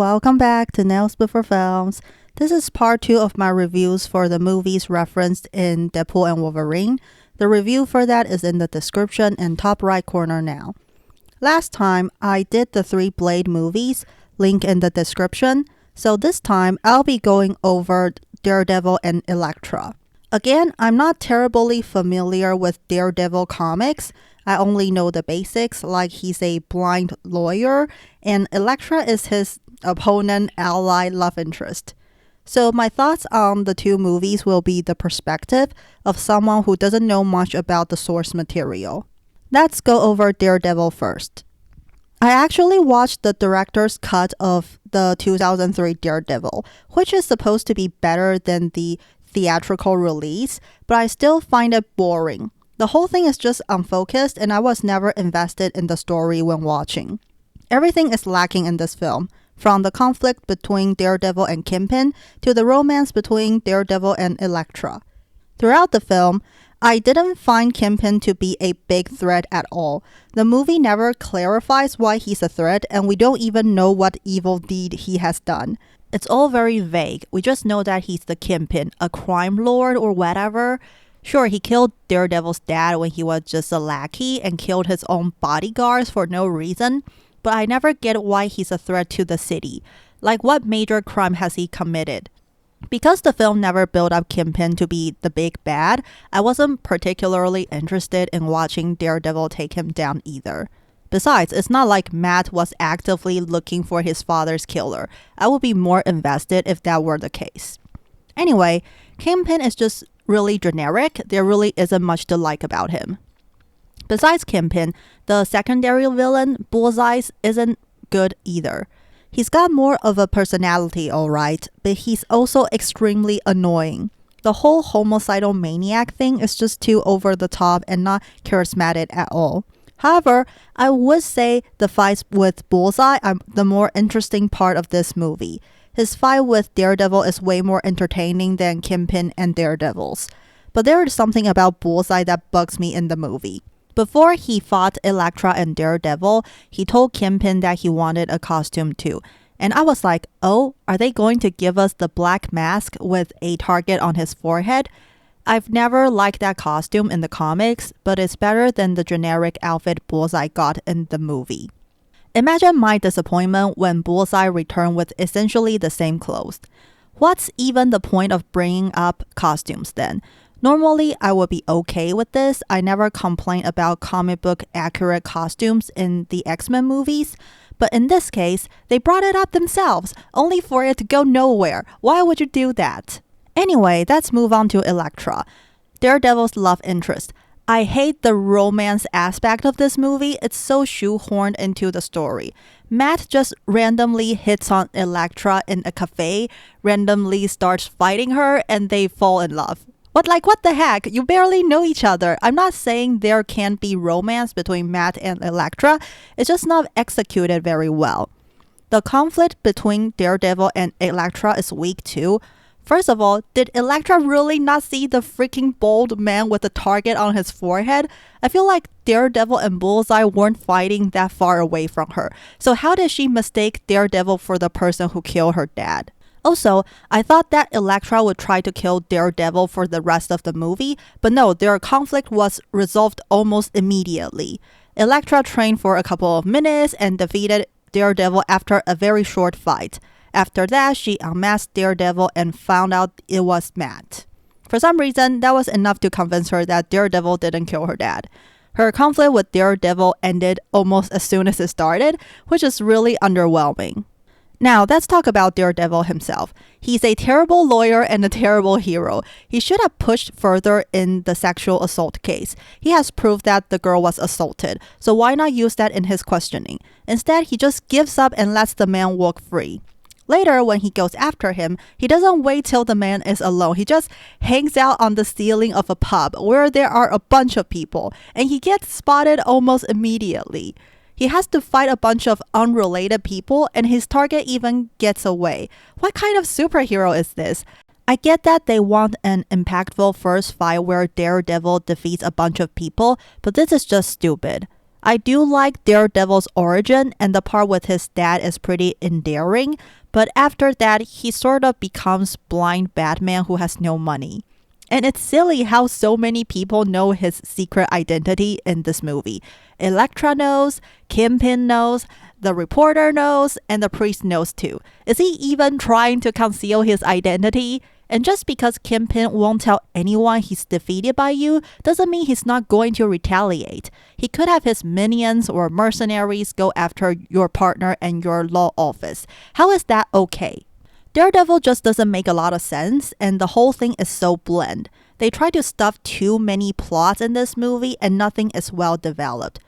welcome back to Nails Before Films. This is part 2 of my reviews for the movies referenced in Deadpool and Wolverine. The review for that is in the description in top right corner now. Last time, I did the 3 Blade movies, link in the description. So this time, I'll be going over Daredevil and Elektra. Again, I'm not terribly familiar with Daredevil comics. I only know the basics, like he's a blind lawyer, and Elektra is his opponent, ally, love interest. So my thoughts on the 2 movies will be the perspective of someone who doesn't know much about the source material. Let's go over Daredevil first. I actually watched the director's cut of the 2003 Daredevil, which is supposed to be better than the theatrical release, but I still find it boring. The whole thing is just unfocused and I was never invested in the story when watching. Everything is lacking in this film, from the conflict between Daredevil and Kingpin to the romance between Daredevil and Elektra. Throughout the film, I didn't find Kingpin to be a big threat at all. The movie never clarifies why he's a threat and we don't even know what evil deed he has done. It's all very vague. We just know that he's the Kingpin, a crime lord or whatever. Sure, he killed Daredevil's dad when he was just a lackey and killed his own bodyguards for no reason, but I never get why he's a threat to the city. Like, what major crime has he committed? Because the film never built up Kingpin to be the big bad, I wasn't particularly interested in watching Daredevil take him down either. Besides, it's not like Matt was actively looking for his father's killer. I would be more invested if that were the case. Anyway, Kingpin is just really generic. There really isn't much to like about him. Besides Kingpin, the secondary villain, Bullseye, isn't good either. He's got more of a personality, alright, but he's also extremely annoying. The whole homicidal maniac thing is just too over the top and not charismatic at all. However, I would say the fights with Bullseye are the more interesting part of this movie. His fight with Daredevil is way more entertaining than Kingpin and Daredevil's. But there is something about Bullseye that bugs me in the movie. Before he fought Elektra and Daredevil, he told Kingpin that he wanted a costume too. And I was like, oh, are they going to give us the black mask with a target on his forehead? I've never liked that costume in the comics, but it's better than the generic outfit Bullseye got in the movie. Imagine my disappointment when Bullseye returned with essentially the same clothes. What's even the point of bringing up costumes then? Normally, I would be okay with this. I never complain about comic book accurate costumes in the X-Men movies. But in this case, they brought it up themselves, only for it to go nowhere. Why would you do that? Anyway, let's move on to Elektra, Daredevil's love interest. I hate the romance aspect of this movie. It's so shoehorned into the story. Matt just randomly hits on Elektra in a cafe, randomly starts fighting her, and they fall in love. What the heck? You barely know each other. I'm not saying there can't be romance between Matt and Elektra. It's just not executed very well. The conflict between Daredevil and Elektra is weak too. First of all, did Elektra really not see the freaking bald man with the target on his forehead? I feel like Daredevil and Bullseye weren't fighting that far away from her. So how did she mistake Daredevil for the person who killed her dad? Also, I thought that Elektra would try to kill Daredevil for the rest of the movie, but no, their conflict was resolved almost immediately. Elektra trained for a couple of minutes and defeated Daredevil after a very short fight. After that, she unmasked Daredevil and found out it was Matt. For some reason, that was enough to convince her that Daredevil didn't kill her dad. Her conflict with Daredevil ended almost as soon as it started, which is really underwhelming. Now, let's talk about Daredevil himself. He's a terrible lawyer and a terrible hero. He should have pushed further in the sexual assault case. He has proved that the girl was assaulted, so why not use that in his questioning? Instead, he just gives up and lets the man walk free. Later, when he goes after him, he doesn't wait till the man is alone. He just hangs out on the ceiling of a pub where there are a bunch of people, and he gets spotted almost immediately. He has to fight a bunch of unrelated people, and his target even gets away. What kind of superhero is this? I get that they want an impactful first fight where Daredevil defeats a bunch of people, but this is just stupid. I do like Daredevil's origin, and the part with his dad is pretty endearing, but after that, he sort of becomes blind Batman who has no money. And it's silly how so many people know his secret identity in this movie. Elektra knows, Kingpin knows, the reporter knows, and the priest knows too. Is he even trying to conceal his identity? And just because Kingpin won't tell anyone he's defeated by you doesn't mean he's not going to retaliate. He could have his minions or mercenaries go after your partner and your law office. How is that okay? Daredevil just doesn't make a lot of sense, and the whole thing is so bland. They try to stuff too many plots in this movie and nothing is well developed.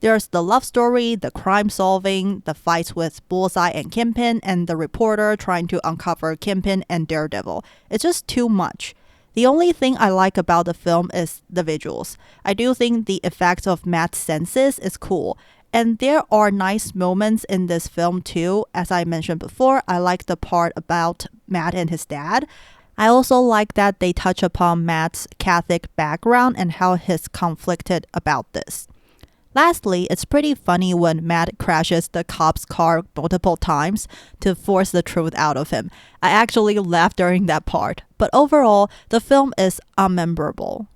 There's the love story, the crime solving, the fights with Bullseye and Kingpin, and the reporter trying to uncover Kingpin and Daredevil. It's just too much. The only thing I like about the film is the visuals. I do think the effects of Matt's senses is cool. And there are nice moments in this film too. As I mentioned before, I like the part about Matt and his dad. I also like that they touch upon Matt's Catholic background and how he's conflicted about this. Lastly, it's pretty funny when Matt crashes the cop's car multiple times to force the truth out of him. I actually laughed during that part, but overall, the film is unmemorable.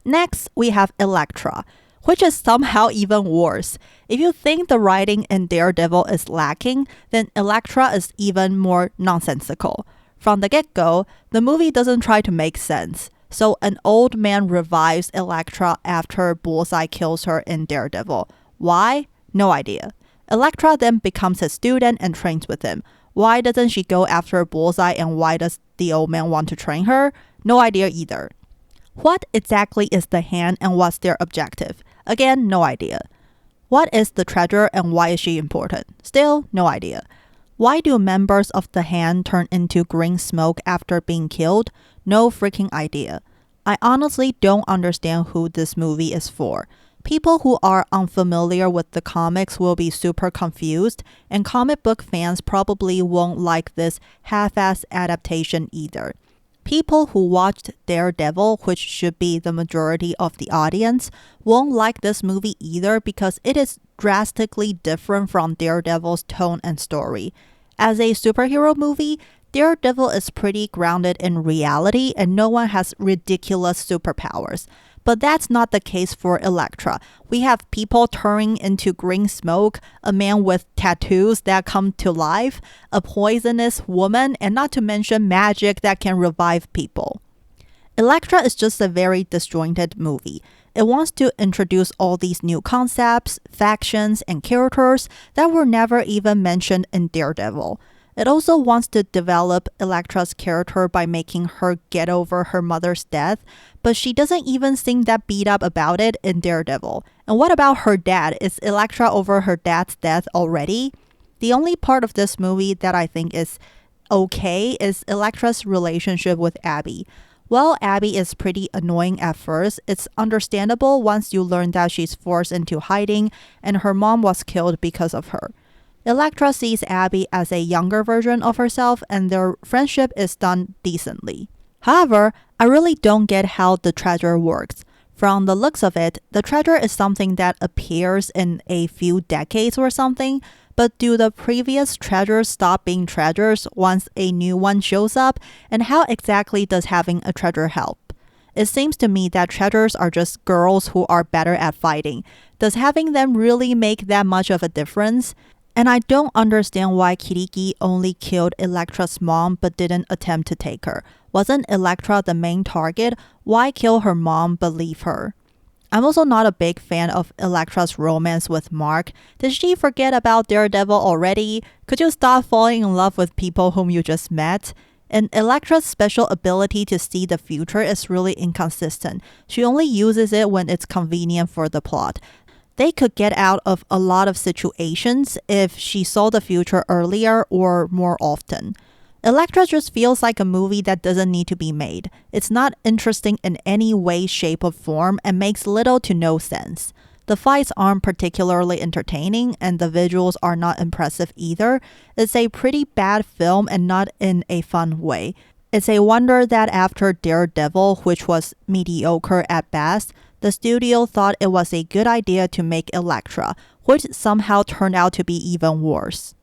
Next, we have Elektra, which is somehow even worse. If you think the writing in Daredevil is lacking, then Elektra is even more nonsensical. From the get-go, the movie doesn't try to make sense. So an old man revives Elektra after Bullseye kills her in Daredevil. Why? No idea. Elektra then becomes his student and trains with him. Why doesn't she go after Bullseye, and why does the old man want to train her? No idea either. What exactly is the hand and what's their objective? Again, no idea. What is the treasure and why is she important? Still, no idea. Why do members of the hand turn into green smoke after being killed? No freaking idea. I honestly don't understand who this movie is for. People who are unfamiliar with the comics will be super confused, and comic book fans probably won't like this half-ass adaptation either. People who watched Daredevil, which should be the majority of the audience, won't like this movie either because it is drastically different from Daredevil's tone and story. As a superhero movie, Daredevil is pretty grounded in reality and no one has ridiculous superpowers. But that's not the case for Elektra. We have people turning into green smoke, a man with tattoos that come to life, a poisonous woman, and not to mention magic that can revive people. Elektra is just a very disjointed movie. It wants to introduce all these new concepts, factions, and characters that were never even mentioned in Daredevil. It also wants to develop Elektra's character by making her get over her mother's death, but she doesn't even seem that beat up about it in Daredevil. And what about her dad? Is Elektra over her dad's death already? The only part of this movie that I think is okay is Elektra's relationship with Abby. While Abby is pretty annoying at first, it's understandable once you learn that she's forced into hiding and her mom was killed because of her. Elektra sees Abby as a younger version of herself and their friendship is done decently. However, I really don't get how the treasure works. From the looks of it, the treasure is something that appears in a few decades or something, but do the previous treasures stop being treasures once a new one shows up? And how exactly does having a treasure help? It seems to me that treasures are just girls who are better at fighting. Does having them really make that much of a difference? And I don't understand why Kiriki only killed Elektra's mom but didn't attempt to take her. Wasn't Elektra the main target? Why kill her mom but leave her? I'm also not a big fan of Elektra's romance with Mark. Did she forget about Daredevil already? Could you stop falling in love with people whom you just met? And Elektra's special ability to see the future is really inconsistent. She only uses it when it's convenient for the plot. They could get out of a lot of situations if she saw the future earlier or more often. Elektra just feels like a movie that doesn't need to be made. It's not interesting in any way, shape, or form and makes little to no sense. The fights aren't particularly entertaining and the visuals are not impressive either. It's a pretty bad film and not in a fun way. It's a wonder that after Daredevil, which was mediocre at best, The studio thought it was a good idea to make Elektra, which somehow turned out to be even worse.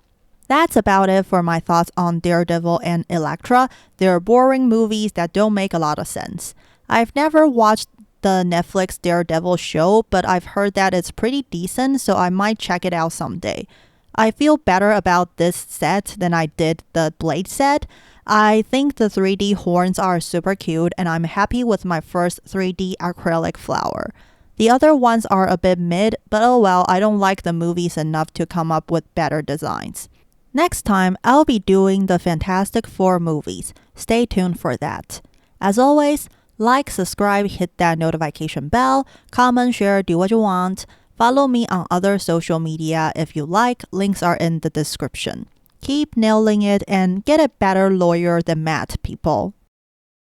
That's about it for my thoughts on Daredevil and Elektra. They're boring movies that don't make a lot of sense. I've never watched the Netflix Daredevil show, but I've heard that it's pretty decent, so I might check it out someday. I feel better about this set than I did the Blade set. I think the 3D horns are super cute, and I'm happy with my first 3D acrylic flower. The other ones are a bit mid, but oh well, I don't like the movies enough to come up with better designs. Next time, I'll be doing the Fantastic Four movies. Stay tuned for that. As always, like, subscribe, hit that notification bell, comment, share, do what you want. Follow me on other social media if you like. Links are in the description. Keep nailing it and get a better lawyer than Matt, people.